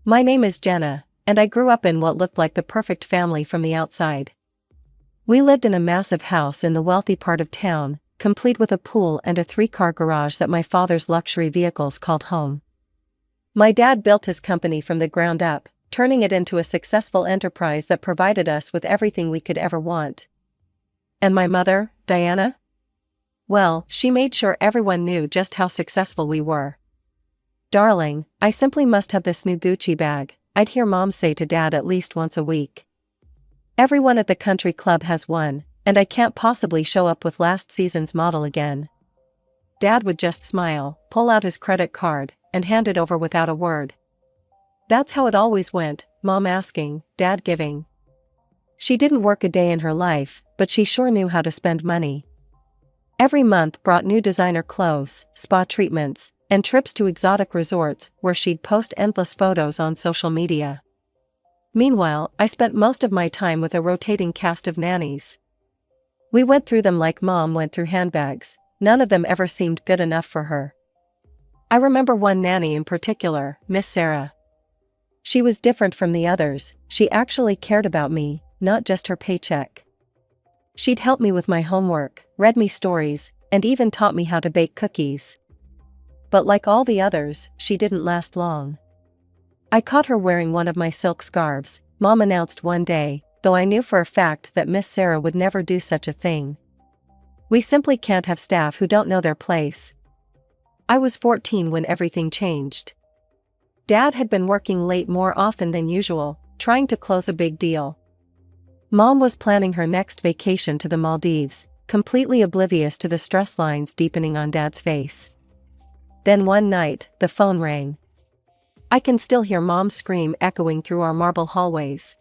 My name is Jenna, and I grew up in what looked like the perfect family from the outside. We lived in a massive house in the wealthy part of town, complete with a pool and a 3-car garage that my father's luxury vehicles called home. My dad built his company from the ground up, turning it into a successful enterprise that provided us with everything we could ever want. And my mother, Diana? Well, she made sure everyone knew just how successful we were. "Darling, I simply must have this new Gucci bag," I'd hear Mom say to Dad at least once a week. "Everyone at the country club has one, and I can't possibly show up with last season's model again." Dad would just smile, pull out his credit card, and hand it over without a word. That's how it always went, Mom asking, Dad giving. She didn't work a day in her life, but she sure knew how to spend money. Every month brought new designer clothes, spa treatments, and trips to exotic resorts where she'd post endless photos on social media. Meanwhile, I spent most of my time with a rotating cast of nannies. We went through them like Mom went through handbags. None of them ever seemed good enough for her. I remember one nanny in particular, Miss Sarah. She was different from the others. She actually cared about me, not just her paycheck. She'd help me with my homework, read me stories, and even taught me how to bake cookies. But like all the others, she didn't last long. I caught her wearing one of my silk scarves, Mom announced one day, though I knew for a fact that Miss Sarah would never do such a thing. "We simply can't have staff who don't know their place." I was 14 when everything changed. Dad had been working late more often than usual, trying to close a big deal. Mom was planning her next vacation to the Maldives, completely oblivious to the stress lines deepening on Dad's face. Then one night, the phone rang. I can still hear Mom's scream echoing through our marble hallways.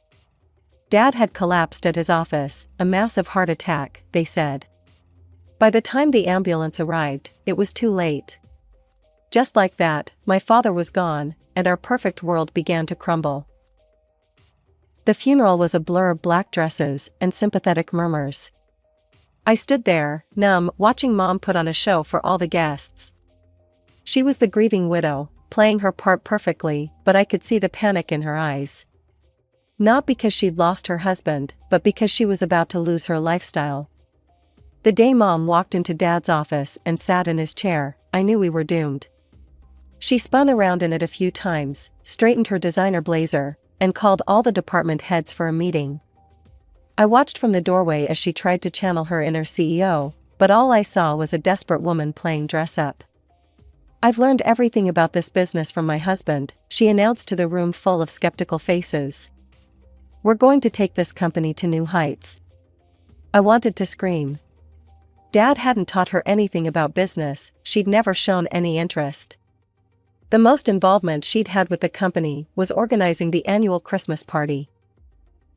Dad had collapsed at his office, a massive heart attack, they said. By the time the ambulance arrived, it was too late. Just like that, my father was gone, and our perfect world began to crumble. The funeral was a blur of black dresses and sympathetic murmurs. I stood there, numb, watching Mom put on a show for all the guests. She was the grieving widow, playing her part perfectly, but I could see the panic in her eyes. Not because she'd lost her husband, but because she was about to lose her lifestyle. The day Mom walked into Dad's office and sat in his chair, I knew we were doomed. She spun around in it a few times, straightened her designer blazer, and called all the department heads for a meeting. I watched from the doorway as she tried to channel her inner CEO, but all I saw was a desperate woman playing dress-up. "I've learned everything about this business from my husband," she announced to the room full of skeptical faces. "We're going to take this company to new heights." I wanted to scream. Dad hadn't taught her anything about business, she'd never shown any interest. The most involvement she'd had with the company was organizing the annual Christmas party.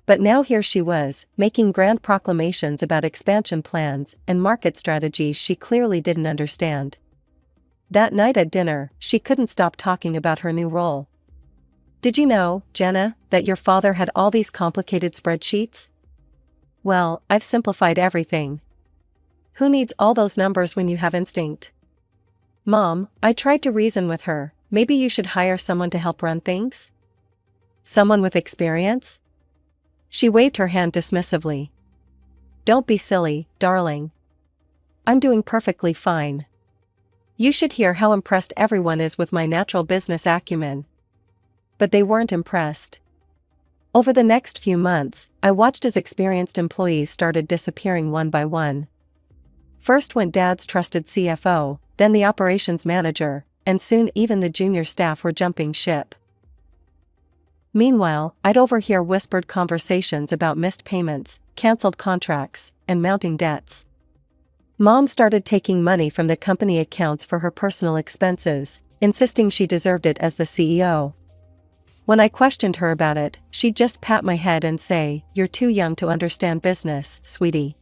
But now here she was, making grand proclamations about expansion plans and market strategies she clearly didn't understand. That night at dinner, she couldn't stop talking about her new role. "Did you know, Jenna, that your father had all these complicated spreadsheets? Well, I've simplified everything. Who needs all those numbers when you have instinct?" "Mom," I tried to reason with her, "maybe you should hire someone to help run things? Someone with experience?" She waved her hand dismissively. "Don't be silly, darling. I'm doing perfectly fine. You should hear how impressed everyone is with my natural business acumen." But they weren't impressed. Over the next few months, I watched as experienced employees started disappearing one by one. First went Dad's trusted CFO, then the operations manager, and soon even the junior staff were jumping ship. Meanwhile, I'd overhear whispered conversations about missed payments, canceled contracts, and mounting debts. Mom started taking money from the company accounts for her personal expenses, insisting she deserved it as the CEO. When I questioned her about it, she'd just pat my head and say, "You're too young to understand business, sweetie."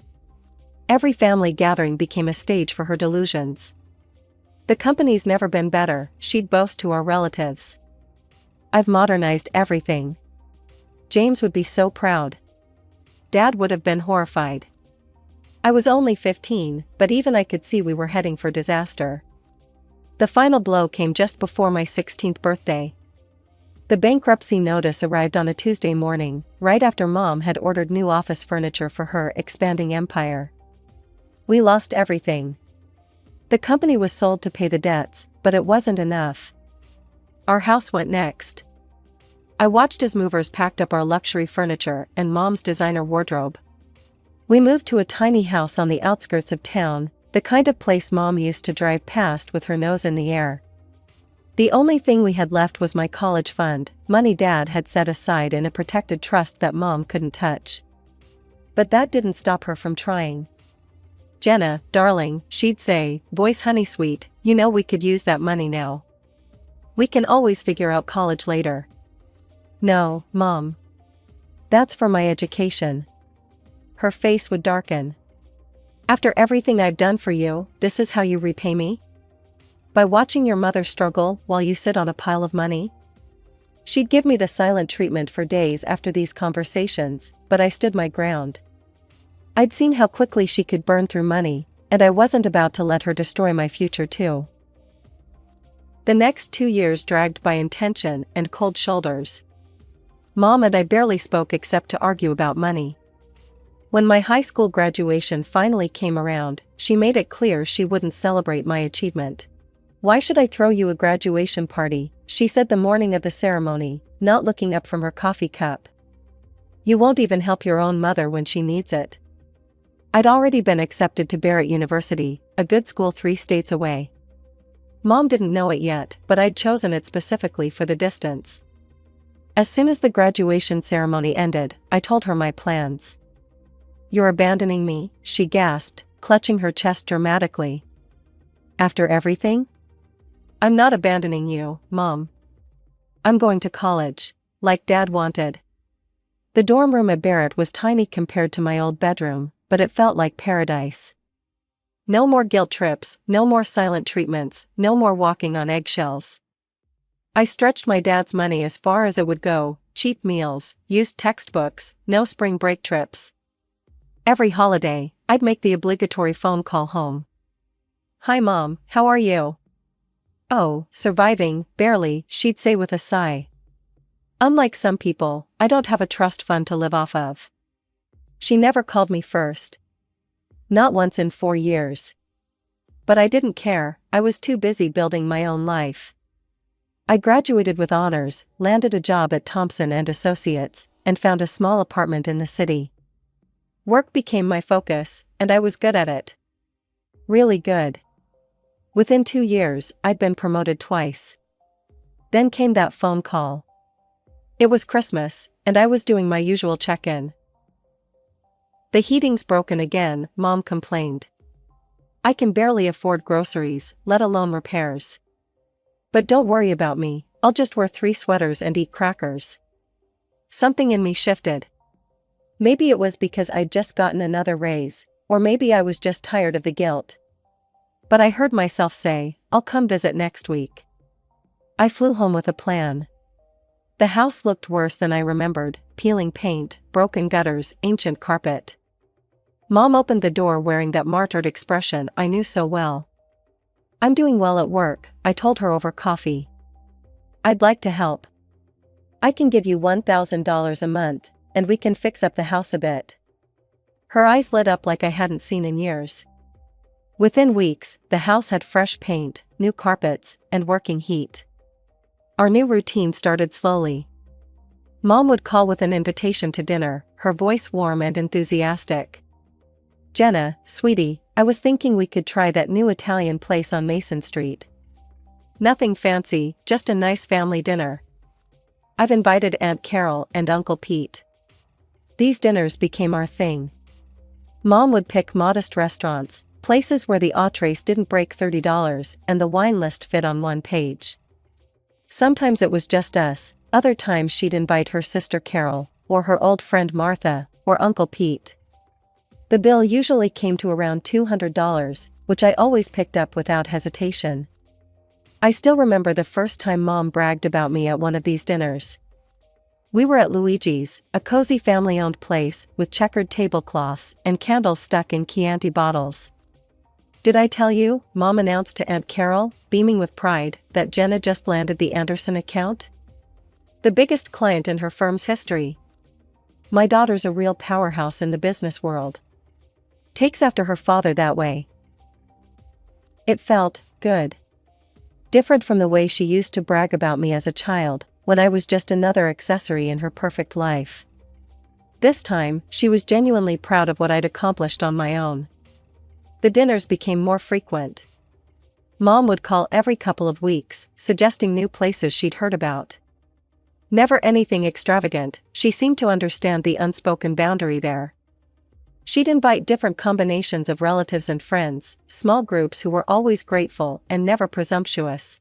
Every family gathering became a stage for her delusions. "The company's never been better," she'd boast to our relatives. "I've modernized everything. James would be so proud." Dad would have been horrified. I was only 15, but even I could see we were heading for disaster. The final blow came just before my 16th birthday. The bankruptcy notice arrived on a Tuesday morning, right after Mom had ordered new office furniture for her expanding empire. We lost everything. The company was sold to pay the debts, but it wasn't enough. Our house went next. I watched as movers packed up our luxury furniture and Mom's designer wardrobe. We moved to a tiny house on the outskirts of town, the kind of place Mom used to drive past with her nose in the air. The only thing we had left was my college fund, money Dad had set aside in a protected trust that Mom couldn't touch. But that didn't stop her from trying. "Jenna, darling," she'd say, voice honey sweet, "you know we could use that money now. We can always figure out college later." "No, Mom. That's for my education." Her face would darken. "After everything I've done for you, this is how you repay me? By watching your mother struggle while you sit on a pile of money?" She'd give me the silent treatment for days after these conversations, but I stood my ground. I'd seen how quickly she could burn through money, and I wasn't about to let her destroy my future too. The next 2 years dragged by in tension and cold shoulders. Mom and I barely spoke except to argue about money. When my high school graduation finally came around, she made it clear she wouldn't celebrate my achievement. "Why should I throw you a graduation party?" she said the morning of the ceremony, not looking up from her coffee cup. "You won't even help your own mother when she needs it." I'd already been accepted to Barrett University, a good school 3 states away. Mom didn't know it yet, but I'd chosen it specifically for the distance. As soon as the graduation ceremony ended, I told her my plans. "You're abandoning me?" she gasped, clutching her chest dramatically. "After everything?" "I'm not abandoning you, Mom. I'm going to college, like Dad wanted." The dorm room at Barrett was tiny compared to my old bedroom, but it felt like paradise. No more guilt trips, no more silent treatments, no more walking on eggshells. I stretched my dad's money as far as it would go, cheap meals, used textbooks, no spring break trips. Every holiday, I'd make the obligatory phone call home. "Hi Mom, how are you?" "Oh, surviving, barely," she'd say with a sigh. "Unlike some people, I don't have a trust fund to live off of." She never called me first. Not once in 4 years. But I didn't care, I was too busy building my own life. I graduated with honors, landed a job at Thompson and Associates, and found a small apartment in the city. Work became my focus, and I was good at it. Really good. Within 2 years, I'd been promoted twice. Then came that phone call. It was Christmas, and I was doing my usual check-in. "The heating's broken again," Mom complained. "I can barely afford groceries, let alone repairs. But don't worry about me, I'll just wear 3 sweaters and eat crackers." Something in me shifted. Maybe it was because I'd just gotten another raise, or maybe I was just tired of the guilt. But I heard myself say, "I'll come visit next week." I flew home with a plan. The house looked worse than I remembered, peeling paint, broken gutters, ancient carpet. Mom opened the door wearing that martyred expression I knew so well. "I'm doing well at work," I told her over coffee. "I'd like to help. I can give you $1,000 a month, and we can fix up the house a bit." Her eyes lit up like I hadn't seen in years. Within weeks, the house had fresh paint, new carpets, and working heat. Our new routine started slowly. Mom would call with an invitation to dinner, her voice warm and enthusiastic. "Jenna, sweetie, I was thinking we could try that new Italian place on Mason Street. Nothing fancy, just a nice family dinner. I've invited Aunt Carol and Uncle Pete." These dinners became our thing. Mom would pick modest restaurants, places where the entrees didn't break $30 and the wine list fit on one page. Sometimes it was just us, other times she'd invite her sister Carol, or her old friend Martha, or Uncle Pete. The bill usually came to around $200, which I always picked up without hesitation. I still remember the first time Mom bragged about me at one of these dinners. We were at Luigi's, a cozy family-owned place with checkered tablecloths and candles stuck in Chianti bottles. "Did I tell you," Mom announced to Aunt Carol, beaming with pride, "that Jenna just landed the Anderson account?" The biggest client in her firm's history. My daughter's a real powerhouse in the business world. Takes after her father that way. It felt good. Different from the way she used to brag about me as a child, when I was just another accessory in her perfect life. This time, she was genuinely proud of what I'd accomplished on my own. The dinners became more frequent. Mom would call every couple of weeks, suggesting new places she'd heard about. Never anything extravagant, she seemed to understand the unspoken boundary there. She'd invite different combinations of relatives and friends, small groups who were always grateful and never presumptuous.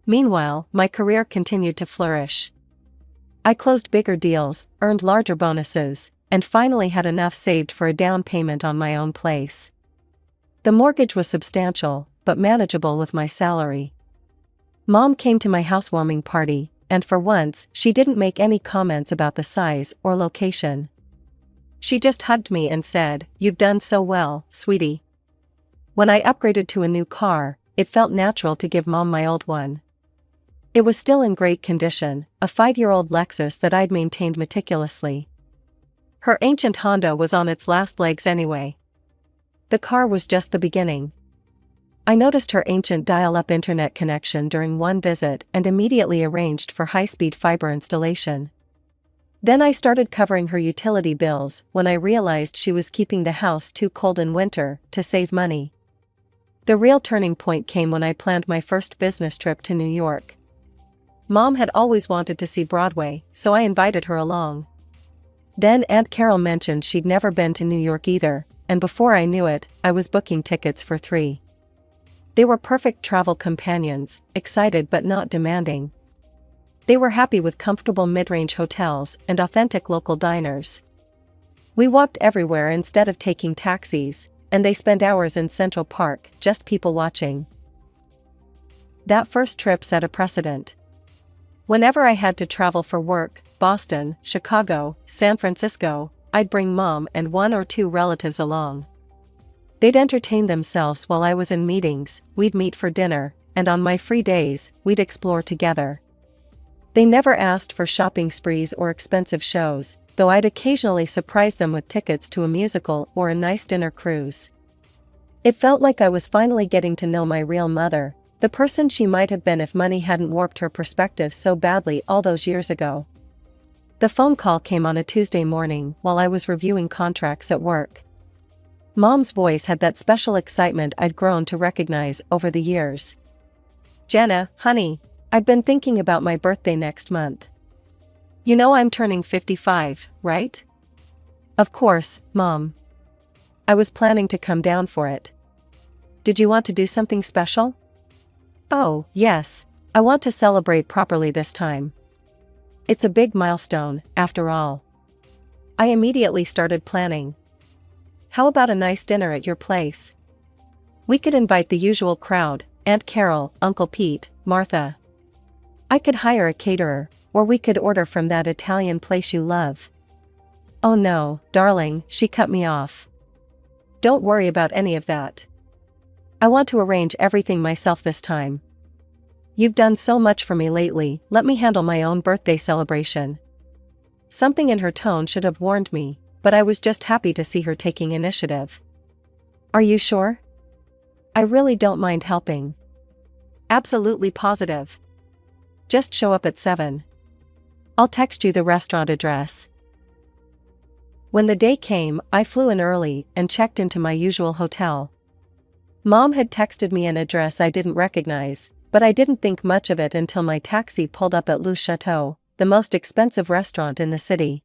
Meanwhile, my career continued to flourish. I closed bigger deals, earned larger bonuses, and finally had enough saved for a down payment on my own place. The mortgage was substantial, but manageable with my salary. Mom came to my housewarming party, and for once, she didn't make any comments about the size or location. She just hugged me and said, "You've done so well, sweetie." When I upgraded to a new car, it felt natural to give Mom my old one. It was still in great condition, a 5-year-old Lexus that I'd maintained meticulously. Her ancient Honda was on its last legs anyway. The car was just the beginning. I noticed her ancient dial-up internet connection during one visit and immediately arranged for high-speed fiber installation. Then I started covering her utility bills when I realized she was keeping the house too cold in winter to save money. The real turning point came when I planned my first business trip to New York. Mom had always wanted to see Broadway, so I invited her along. Then Aunt Carol mentioned she'd never been to New York either, and before I knew it, I was booking tickets for 3. They were perfect travel companions, excited but not demanding. They were happy with comfortable mid-range hotels and authentic local diners. We walked everywhere instead of taking taxis, and they spent hours in Central Park, just people watching. That first trip set a precedent. Whenever I had to travel for work, Boston, Chicago, San Francisco, I'd bring Mom and 1 or 2 relatives along. They'd entertain themselves while I was in meetings, we'd meet for dinner, and on my free days, we'd explore together. They never asked for shopping sprees or expensive shows, though I'd occasionally surprise them with tickets to a musical or a nice dinner cruise. It felt like I was finally getting to know my real mother, the person she might have been if money hadn't warped her perspective so badly all those years ago. The phone call came on a Tuesday morning while I was reviewing contracts at work. Mom's voice had that special excitement I'd grown to recognize over the years. "Jenna, honey, I've been thinking about my birthday next month. You know I'm turning 55, right?" "Of course, Mom. I was planning to come down for it. Did you want to do something special?" "Oh, yes, I want to celebrate properly this time. It's a big milestone, after all." I immediately started planning. "How about a nice dinner at your place? We could invite the usual crowd, Aunt Carol, Uncle Pete, Martha. I could hire a caterer, or we could order from that Italian place you love." "Oh no, darling," she cut me off. "Don't worry about any of that. I want to arrange everything myself this time. You've done so much for me lately, let me handle my own birthday celebration." Something in her tone should have warned me, but I was just happy to see her taking initiative. "Are you sure?" "I really don't mind helping." "Absolutely positive. Just show up at 7. I'll text you the restaurant address." When the day came, I flew in early and checked into my usual hotel. Mom had texted me an address I didn't recognize, but I didn't think much of it until my taxi pulled up at Le Chateau, the most expensive restaurant in the city.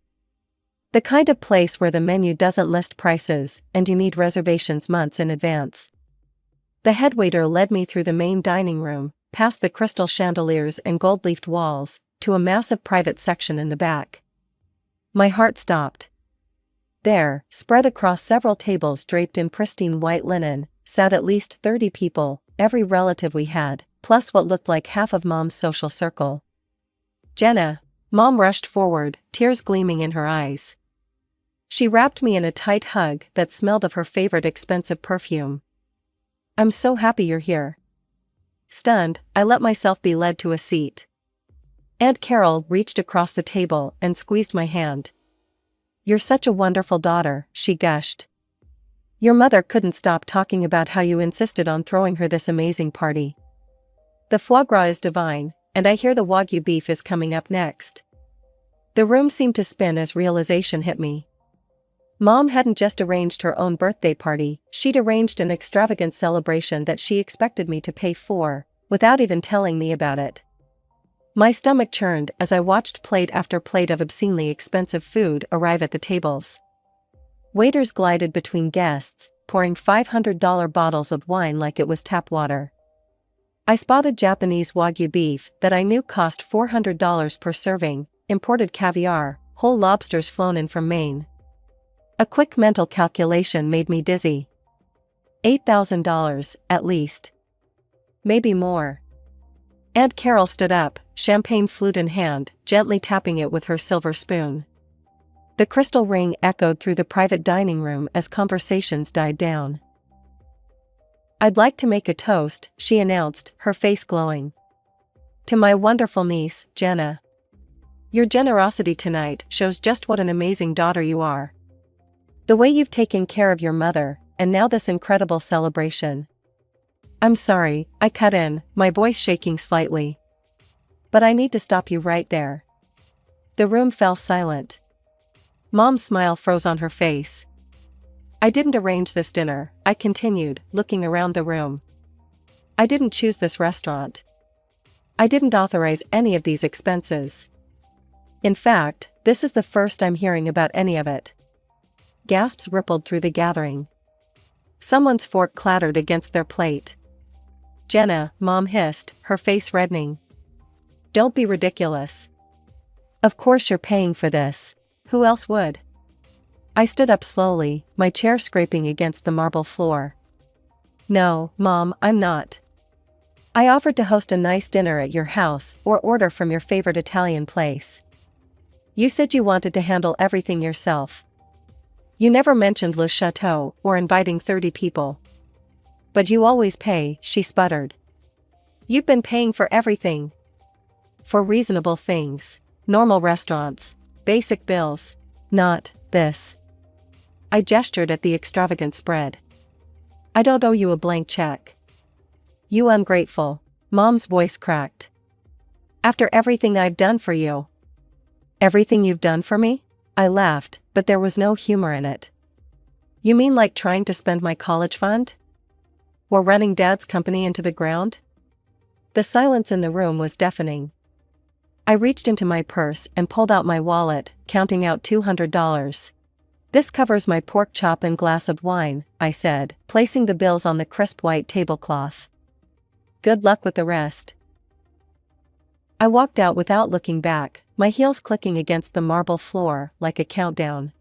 The kind of place where the menu doesn't list prices and you need reservations months in advance. The headwaiter led me through the main dining room, past the crystal chandeliers and gold-leafed walls, to a massive private section in the back. My heart stopped. There, spread across several tables draped in pristine white linen, sat at least 30 people, every relative we had, plus what looked like half of Mom's social circle. "Jenna." Mom rushed forward, tears gleaming in her eyes. She wrapped me in a tight hug that smelled of her favorite expensive perfume. "I'm so happy you're here." Stunned, I let myself be led to a seat. Aunt Carol reached across the table and squeezed my hand. "You're such a wonderful daughter," she gushed. "Your mother couldn't stop talking about how you insisted on throwing her this amazing party. The foie gras is divine, and I hear the Wagyu beef is coming up next." The room seemed to spin as realization hit me. Mom hadn't just arranged her own birthday party, she'd arranged an extravagant celebration that she expected me to pay for, without even telling me about it. My stomach churned as I watched plate after plate of obscenely expensive food arrive at the tables. Waiters glided between guests, pouring $500 bottles of wine like it was tap water. I spotted Japanese Wagyu beef that I knew cost $400 per serving, imported caviar, whole lobsters flown in from Maine. A quick mental calculation made me dizzy. $8,000, at least. Maybe more. Aunt Carol stood up, champagne flute in hand, gently tapping it with her silver spoon. The crystal ring echoed through the private dining room as conversations died down. "I'd like to make a toast," she announced, her face glowing. "To my wonderful niece, Jenna. Your generosity tonight shows just what an amazing daughter you are. The way you've taken care of your mother, and now this incredible celebration." "I'm sorry," I cut in, my voice shaking slightly. "But I need to stop you right there." The room fell silent. Mom's smile froze on her face. "I didn't arrange this dinner," I continued, looking around the room. "I didn't choose this restaurant. I didn't authorize any of these expenses. In fact, this is the first I'm hearing about any of it." Gasps rippled through the gathering. Someone's fork clattered against their plate. "Jenna," Mom hissed, her face reddening. "Don't be ridiculous. Of course you're paying for this. Who else would?" I stood up slowly, my chair scraping against the marble floor. "No, Mom, I'm not. I offered to host a nice dinner at your house or order from your favorite Italian place. You said you wanted to handle everything yourself. You never mentioned Le Chateau or inviting 30 people. But you always pay," she sputtered. "You've been paying for everything. For reasonable things, normal restaurants, basic bills. Not this." I gestured at the extravagant spread. "I don't owe you a blank check." "You ungrateful." Mom's voice cracked. "After everything I've done for you." "Everything you've done for me?" I laughed, but there was no humor in it. "You mean like trying to spend my college fund? Or running Dad's company into the ground?" The silence in the room was deafening. I reached into my purse and pulled out my wallet, counting out $200. "This covers my pork chop and glass of wine," I said, placing the bills on the crisp white tablecloth. "Good luck with the rest." I walked out without looking back, my heels clicking against the marble floor like a countdown.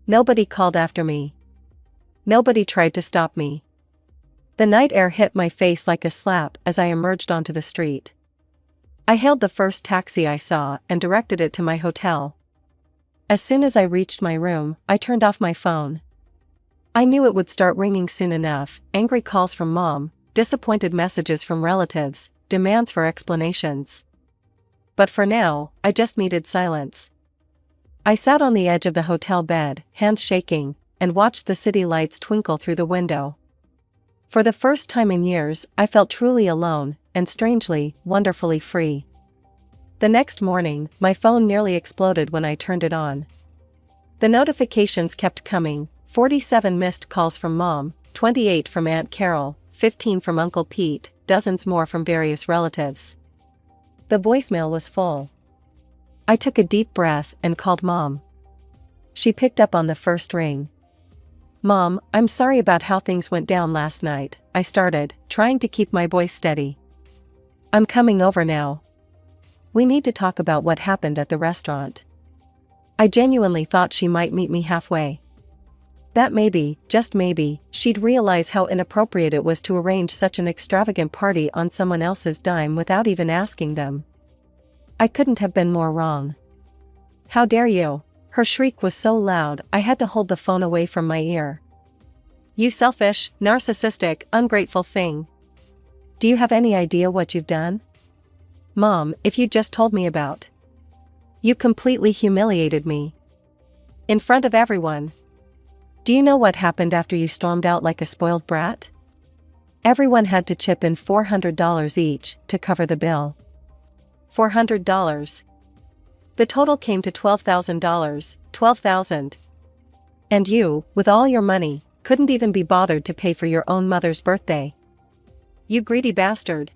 Nobody called after me. Nobody tried to stop me. The night air hit my face like a slap as I emerged onto the street. I hailed the first taxi I saw and directed it to my hotel. As soon as I reached my room, I turned off my phone. I knew it would start ringing soon enough, angry calls from Mom, disappointed messages from relatives, demands for explanations. But for now, I just needed silence. I sat on the edge of the hotel bed, hands shaking, and watched the city lights twinkle through the window. For the first time in years, I felt truly alone, and strangely, wonderfully free. The next morning, my phone nearly exploded when I turned it on. The notifications kept coming, 47 missed calls from Mom, 28 from Aunt Carol, 15 from Uncle Pete, dozens more from various relatives. The voicemail was full. I took a deep breath and called Mom. She picked up on the first ring. "Mom, I'm sorry about how things went down last night," I started, trying to keep my voice steady. "I'm coming over now. We need to talk about what happened at the restaurant." I genuinely thought she might meet me halfway. That maybe, just maybe, she'd realize how inappropriate it was to arrange such an extravagant party on someone else's dime without even asking them. I couldn't have been more wrong. "How dare you!" Her shriek was so loud I had to hold the phone away from my ear. "You selfish, narcissistic, ungrateful thing. Do you have any idea what you've done?" Mom, if you just told me about. You completely humiliated me. In front of everyone. Do you know what happened after you stormed out like a spoiled brat? Everyone had to chip in $400 each to cover the bill. $400. The total came to $12,000, $12,000. And you, with all your money, couldn't even be bothered to pay for your own mother's birthday. You greedy bastard.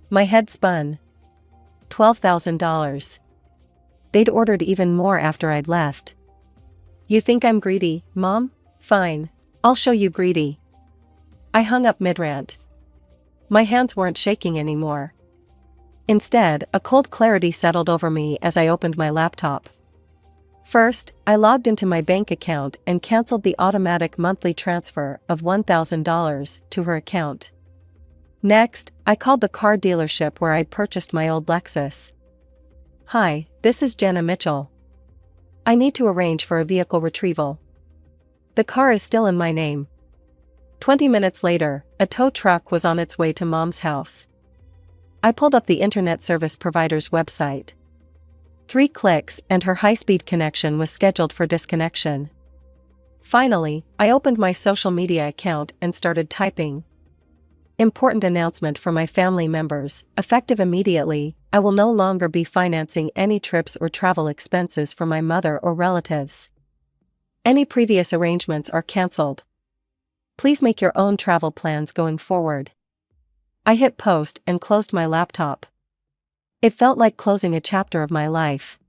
My head spun. $12,000. They'd ordered even more after I'd left. You think I'm greedy, Mom? Fine. I'll show you greedy. I hung up mid-rant. My hands weren't shaking anymore. Instead, a cold clarity settled over me as I opened my laptop. First, I logged into my bank account and canceled the automatic monthly transfer of $1,000 to her account. Next, I called the car dealership where I'd purchased my old Lexus. Hi, this is Jenna Mitchell. I need to arrange for a vehicle retrieval. The car is still in my name. 20 minutes later, a tow truck was on its way to Mom's house. I pulled up the internet service provider's website. 3 clicks and her high-speed connection was scheduled for disconnection. Finally, I opened my social media account and started typing. Important announcement for my family members, effective immediately, I will no longer be financing any trips or travel expenses for my mother or relatives. Any previous arrangements are cancelled. Please make your own travel plans going forward. I hit post and closed my laptop. It felt like closing a chapter of my life.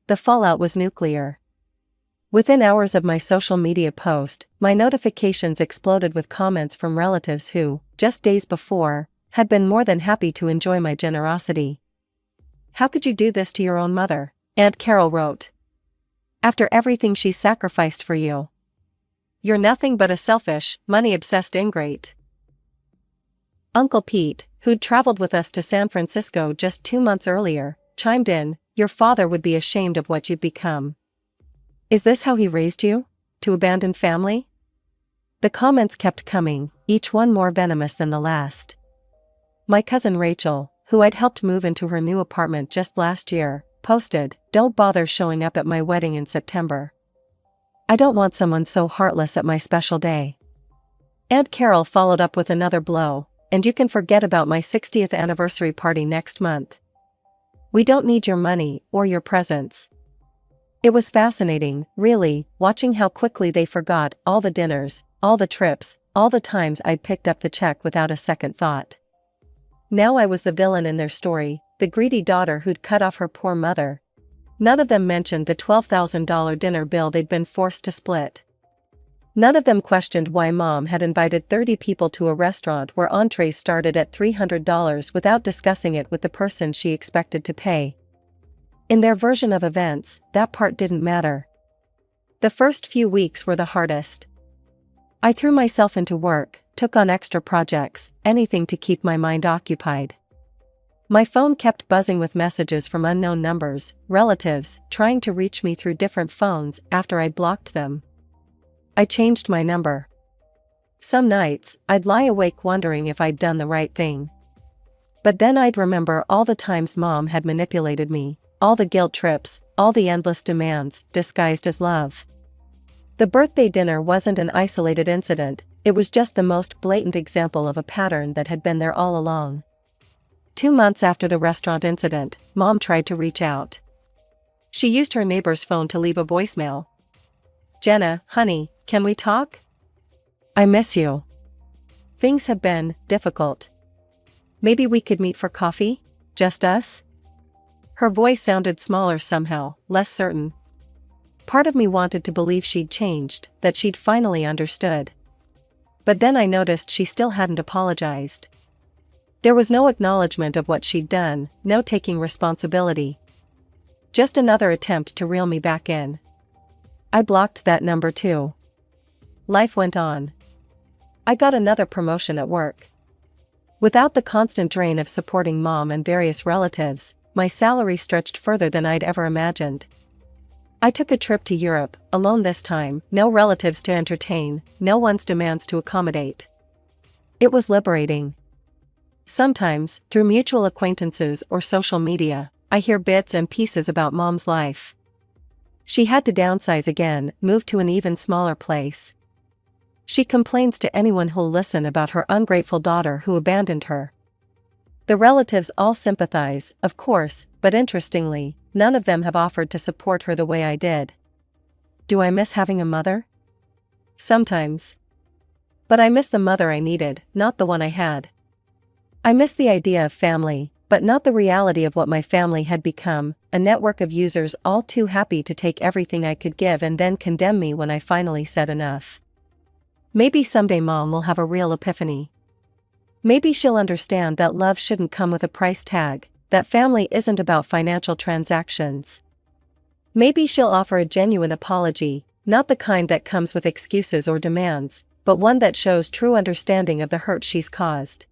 The fallout was nuclear. Within hours of my social media post, my notifications exploded with comments from relatives who, just days before, had been more than happy to enjoy my generosity. How could you do this to your own mother? Aunt Carol wrote. After everything she sacrificed for you. You're nothing but a selfish, money-obsessed ingrate. Uncle Pete, who'd traveled with us to San Francisco just 2 months earlier, chimed in, your father would be ashamed of what you've become. Is this how he raised you? To abandon family? The comments kept coming, each one more venomous than the last. My cousin Rachel, who I'd helped move into her new apartment just last year, posted, don't bother showing up at my wedding in September. I don't want someone so heartless at my special day. Aunt Carol followed up with another blow, and you can forget about my 60th anniversary party next month. We don't need your money or your presents. It was fascinating, really, watching how quickly they forgot all the dinners, all the trips, all the times I'd picked up the check without a second thought. Now I was the villain in their story, the greedy daughter who'd cut off her poor mother. None of them mentioned the $12,000 dinner bill they'd been forced to split. None of them questioned why Mom had invited 30 people to a restaurant where entrees started at $300 without discussing it with the person she expected to pay. In their version of events, that part didn't matter. The first few weeks were the hardest. I threw myself into work, took on extra projects, anything to keep my mind occupied. My phone kept buzzing with messages from unknown numbers, relatives, trying to reach me through different phones after I'd blocked them. I changed my number. Some nights, I'd lie awake wondering if I'd done the right thing. But then I'd remember all the times Mom had manipulated me, all the guilt trips, all the endless demands, disguised as love. The birthday dinner wasn't an isolated incident, it was just the most blatant example of a pattern that had been there all along. 2 months after the restaurant incident, Mom tried to reach out. She used her neighbor's phone to leave a voicemail. Jenna, honey, can we talk? I miss you. Things have been difficult. Maybe we could meet for coffee? Just us? Her voice sounded smaller somehow, less certain. Part of me wanted to believe she'd changed, that she'd finally understood. But then I noticed she still hadn't apologized. There was no acknowledgement of what she'd done, no taking responsibility. Just another attempt to reel me back in. I blocked that number too. Life went on. I got another promotion at work. Without the constant drain of supporting Mom and various relatives, my salary stretched further than I'd ever imagined. I took a trip to Europe, alone this time, no relatives to entertain, no one's demands to accommodate. It was liberating. Sometimes, through mutual acquaintances or social media, I hear bits and pieces about Mom's life. She had to downsize again, move to an even smaller place. She complains to anyone who'll listen about her ungrateful daughter who abandoned her. The relatives all sympathize, of course, but interestingly, none of them have offered to support her the way I did. Do I miss having a mother? Sometimes. But I miss the mother I needed, not the one I had. I miss the idea of family, but not the reality of what my family had become, a network of users all too happy to take everything I could give and then condemn me when I finally said enough. Maybe someday Mom will have a real epiphany. Maybe she'll understand that love shouldn't come with a price tag, that family isn't about financial transactions. Maybe she'll offer a genuine apology, not the kind that comes with excuses or demands, but one that shows true understanding of the hurt she's caused.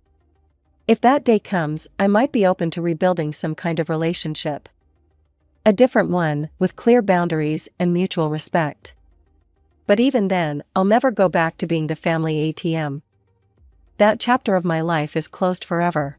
If that day comes, I might be open to rebuilding some kind of relationship. A different one, with clear boundaries and mutual respect. But even then, I'll never go back to being the family ATM. That chapter of my life is closed forever.